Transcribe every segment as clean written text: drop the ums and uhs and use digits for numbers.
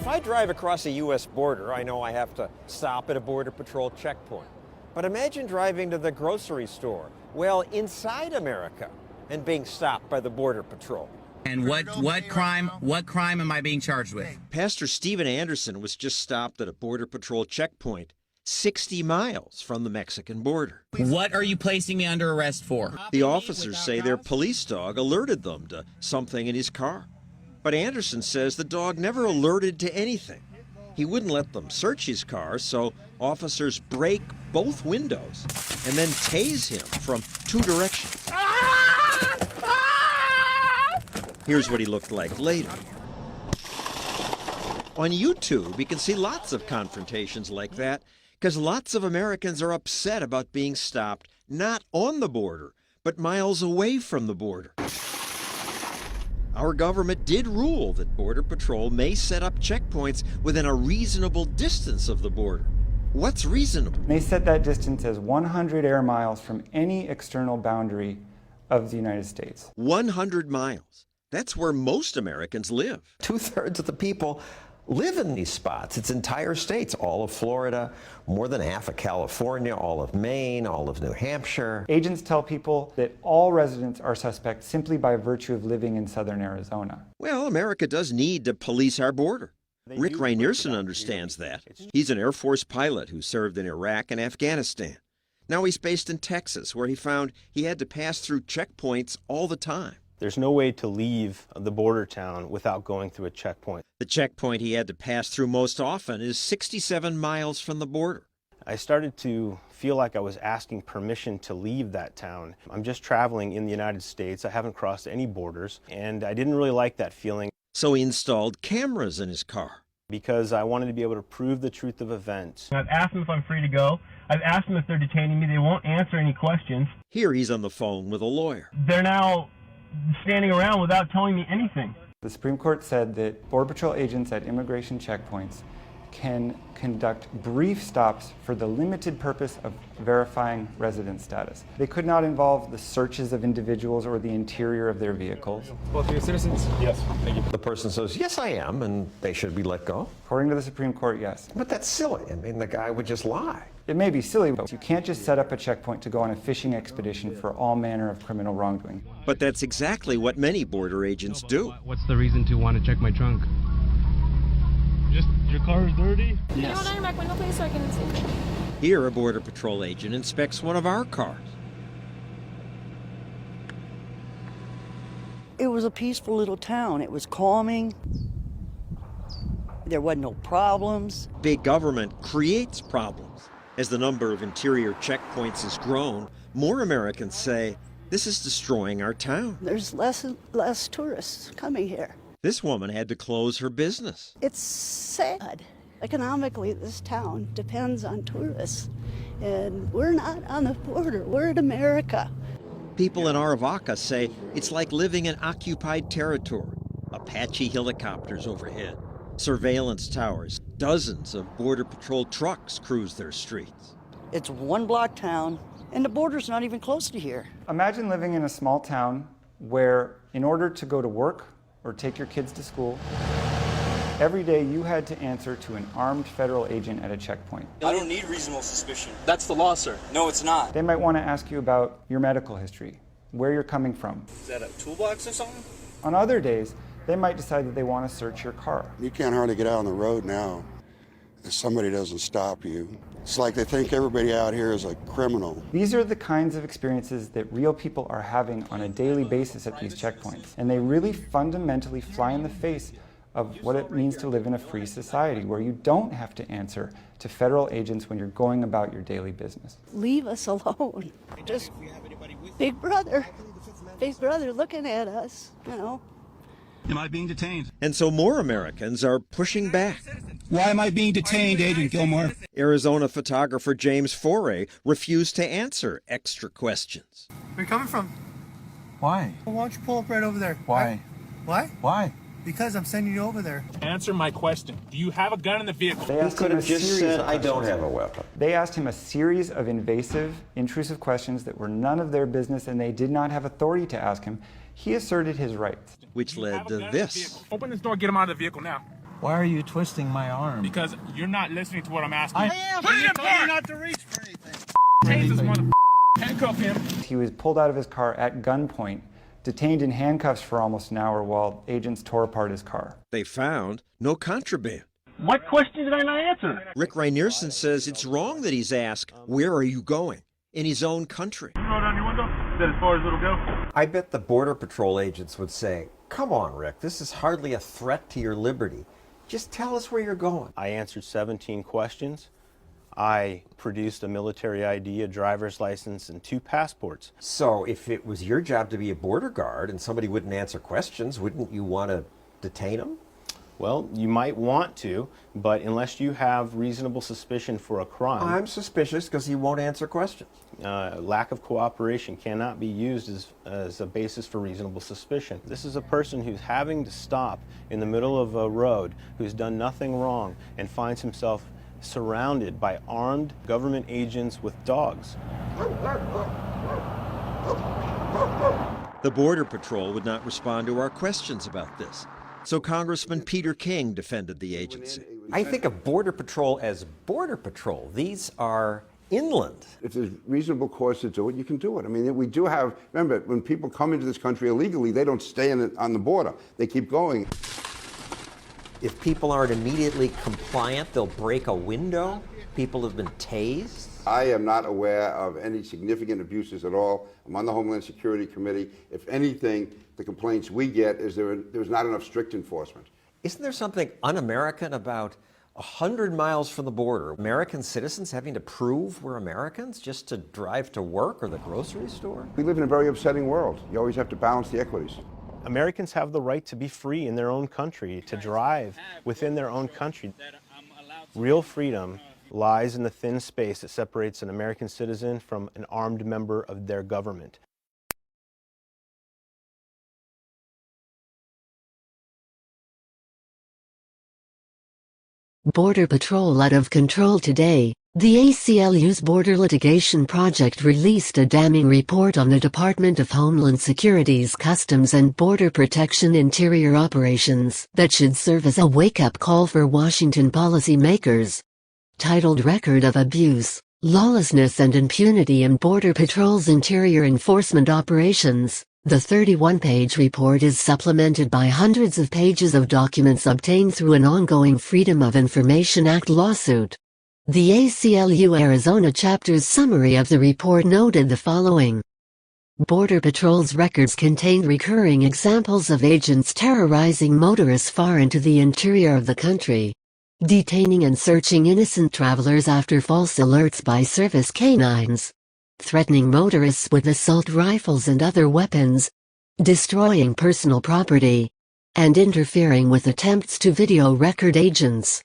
If I drive across a U.S. border, I know I have to stop at a Border Patrol checkpoint. But imagine driving to the grocery store, well, inside America, and being stopped by the Border Patrol. And what crime am I being charged with? Pastor Stephen Anderson was just stopped at a Border Patrol checkpoint 60 miles from the Mexican border. What are you placing me under arrest for? The officers say their police dog alerted them to something in his car. But Anderson says the dog never alerted to anything. He wouldn't let them search his car, so officers break both windows and then tase him from 2 directions. Here's what he looked like later. On YouTube, you can see lots of confrontations like that because lots of Americans are upset about being stopped not on the border, but miles away from the border. Our government did rule that Border Patrol may set up checkpoints within a reasonable distance of the border. What's reasonable? They set that distance as 100 air miles from any external boundary of the United States. 100 miles. That's where most Americans live. 2/3 of the people live in these spots. It's entire states, all of Florida, more than half of California, all of Maine, all of New Hampshire. Agents tell people that all residents are suspect simply by virtue of living in southern Arizona. Well, America does need to police our border. Rick Rainierson understands that. He's an Air Force pilot who served in Iraq and Afghanistan. Now he's based in Texas, where he found he had to pass through checkpoints all the time. There's no way to leave the border town without going through a checkpoint. The checkpoint he had to pass through most often is 67 miles from the border. I started to feel like I was asking permission to leave that town. I'm just traveling in the United States. I haven't crossed any borders, and I didn't really like that feeling. So he installed cameras in his car. Because I wanted to be able to prove the truth of events. I've asked them if I'm free to go. I've asked them if they're detaining me. They won't answer any questions. Here he's on the phone with a lawyer. They're now standing around without telling me anything. The Supreme Court said that Border Patrol agents at immigration checkpoints can conduct brief stops for the limited purpose of verifying resident status. They could not involve the searches of individuals or the interior of their vehicles. Both of you citizens? Yes, thank you. The person says, yes, I am, and they should be let go. According to the Supreme Court, yes. But that's silly. I mean, the guy would just lie. It may be silly, but you can't just set up a checkpoint to go on a fishing expedition for all manner of criminal wrongdoing. But that's exactly what many border agents do. What's the reason to want to check my trunk? Just your car is dirty? Can you hold on your back window, please, so I can see? Here, a Border Patrol agent inspects one of our cars. It was a peaceful little town. It was calming. There wasn't no problems. Big government creates problems. As the number of interior checkpoints has grown, more Americans say, this is destroying our town. There's less and less tourists coming here. This woman had to close her business. It's sad. Economically, this town depends on tourists. And we're not on the border. We're in America. People in Aravaca say it's like living in occupied territory. Apache helicopters overhead, surveillance towers, dozens of Border Patrol trucks cruise their streets. It's one block town, and the border's not even close to here. Imagine living in a small town where, in order to go to work or take your kids to school, every day you had to answer to an armed federal agent at a checkpoint. I don't need reasonable suspicion. That's the law, sir. No, it's not. They might want to ask you about your medical history, where you're coming from. Is that a toolbox or something? On other days, they might decide that they want to search your car. You can't hardly get out on the road now if somebody doesn't stop you. It's like they think everybody out here is a criminal. These are the kinds of experiences that real people are having on a daily basis at these checkpoints. And they really fundamentally fly in the face of what it means to live in a free society where you don't have to answer to federal agents when you're going about your daily business. Leave us alone. Just Big Brother looking at us, you know. Am I being detained? And so more Americans are pushing back. Why am I being detained, Agent Gilmore? Arizona photographer James Foray refused to answer extra questions. Where are you coming from? Why? Why don't you pull up right over there? Why? Why? Why? Because I'm sending you over there. Answer my question. Do you have a gun in the vehicle? They He asked could him a have just series said, of I don't questions. have a weapon. They asked him a series of invasive, intrusive questions that were none of their business and they did not have authority to ask him. He asserted his rights. Which led to this. Open this door, get him out of the vehicle now. Why are you twisting my arm? Because you're not listening to what I'm asking. I am. Put it in park. Not to reach for anything. Tase this mother. Handcuff him. He was pulled out of his car at gunpoint, detained in handcuffs for almost an hour while agents tore apart his car. They found no contraband. What question did I not answer? Rick Rainerson says it's wrong that he's asked, "Where are you going?" in his own country. You roll down your window? Is that as far as it'll go? I bet the Border Patrol agents would say, "Come on, Rick, this is hardly a threat to your liberty. Just tell us where you're going." I answered 17 questions. I produced a military ID, a driver's license, and 2 passports. So if it was your job to be a border guard and somebody wouldn't answer questions, wouldn't you want to detain them? Well, you might want to, but unless you have reasonable suspicion for a crime... I'm suspicious because he won't answer questions. Lack of cooperation cannot be used as a basis for reasonable suspicion. This is a person who's having to stop in the middle of a road, who's done nothing wrong, and finds himself surrounded by armed government agents with dogs. The Border Patrol would not respond to our questions about this. So Congressman Peter King defended the agency. I think of Border Patrol as Border Patrol. These are inland. If there's reasonable cause to do it, you can do it. I mean, we do have, remember, when people come into this country illegally, they don't stay on the border. They keep going. If people aren't immediately compliant, they'll break a window. People have been tased. I am not aware of any significant abuses at all. I'm on the Homeland Security Committee. If anything, the complaints we get is there's not enough strict enforcement. Isn't there something un-American about 100 miles from the border, American citizens having to prove we're Americans just to drive to work or the grocery store? We live in a very upsetting world. You always have to balance the equities. Americans have the right to be free in their own country, to drive within their own country. Real freedom lies in the thin space that separates an American citizen from an armed member of their government. Border Patrol out of control today. The ACLU's Border Litigation Project released a damning report on the Department of Homeland Security's Customs and Border Protection interior operations that should serve as a wake-up call for Washington policymakers. Titled Record of Abuse, Lawlessness and Impunity in Border Patrol's Interior Enforcement Operations, the 31-page report is supplemented by hundreds of pages of documents obtained through an ongoing Freedom of Information Act lawsuit. The ACLU Arizona chapter's summary of the report noted the following. Border Patrol's records contain recurring examples of agents terrorizing motorists far into the interior of the country, detaining and searching innocent travelers after false alerts by service canines, threatening motorists with assault rifles and other weapons, destroying personal property, and interfering with attempts to video record agents.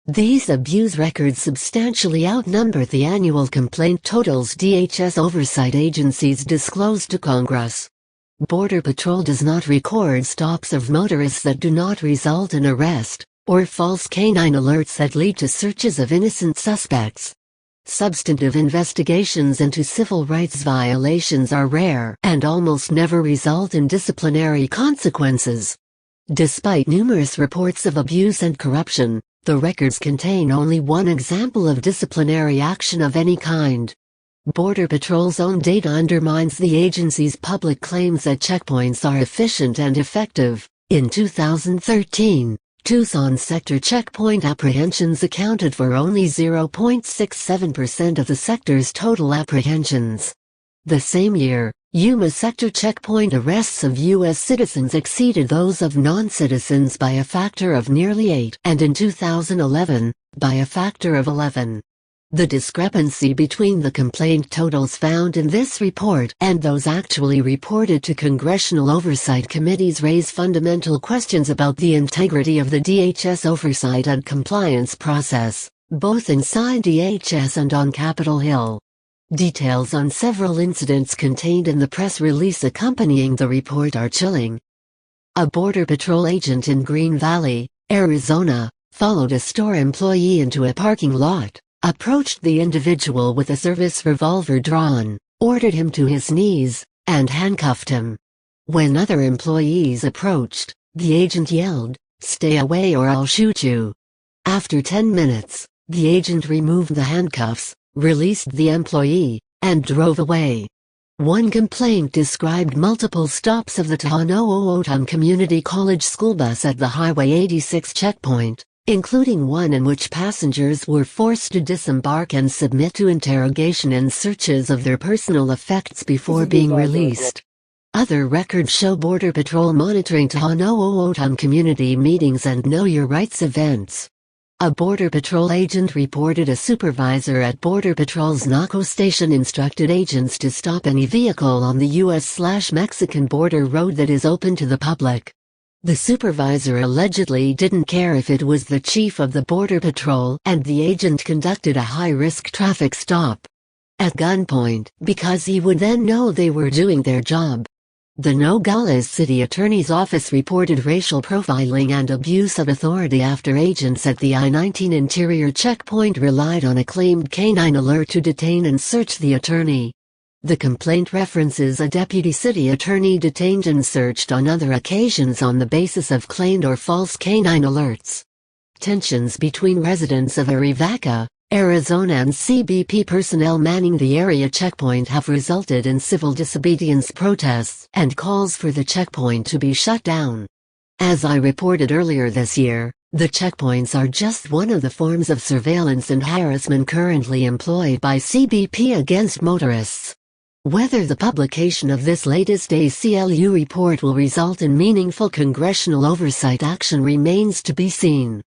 These abuse records substantially outnumber the annual complaint totals DHS oversight agencies disclosed to Congress. Border Patrol does not record stops of motorists that do not result in arrest, or false canine alerts that lead to searches of innocent suspects. Substantive investigations into civil rights violations are rare and almost never result in disciplinary consequences. Despite numerous reports of abuse and corruption, the records contain only one example of disciplinary action of any kind. Border Patrol's own data undermines the agency's public claims that checkpoints are efficient and effective. In 2013, Tucson sector checkpoint apprehensions accounted for only 0.67% of the sector's total apprehensions. The same year, Yuma sector checkpoint arrests of U.S. citizens exceeded those of non-citizens by a factor of nearly 8, and in 2011, by a factor of 11. The discrepancy between the complaint totals found in this report and those actually reported to congressional oversight committees raise fundamental questions about the integrity of the DHS oversight and compliance process, both inside DHS and on Capitol Hill. Details on several incidents contained in the press release accompanying the report are chilling. A Border Patrol agent in Green Valley, Arizona, followed a store employee into a parking lot, approached the individual with a service revolver drawn, ordered him to his knees, and handcuffed him. When other employees approached, the agent yelled, "Stay away or I'll shoot you." After 10 minutes, the agent removed the handcuffs, released the employee, and drove away. One complaint described multiple stops of the Tohono Community College school bus at the Highway 86 checkpoint, including one in which passengers were forced to disembark and submit to interrogation and searches of their personal effects before being released. Other records show Border Patrol monitoring Tohono community meetings and Know Your Rights events. A Border Patrol agent reported a supervisor at Border Patrol's Naco station instructed agents to stop any vehicle on the U.S.-Mexican border road that is open to the public. The supervisor allegedly didn't care if it was the chief of the Border Patrol, and the agent conducted a high-risk traffic stop at gunpoint, because he would then know they were doing their job. The Nogales City Attorney's Office reported racial profiling and abuse of authority after agents at the I-19 interior checkpoint relied on a claimed canine alert to detain and search the attorney. The complaint references a deputy city attorney detained and searched on other occasions on the basis of claimed or false canine alerts. Tensions between residents of Arivaca, Arizona and CBP personnel manning the area checkpoint have resulted in civil disobedience protests and calls for the checkpoint to be shut down. As I reported earlier this year, the checkpoints are just one of the forms of surveillance and harassment currently employed by CBP against motorists. Whether the publication of this latest ACLU report will result in meaningful congressional oversight action remains to be seen.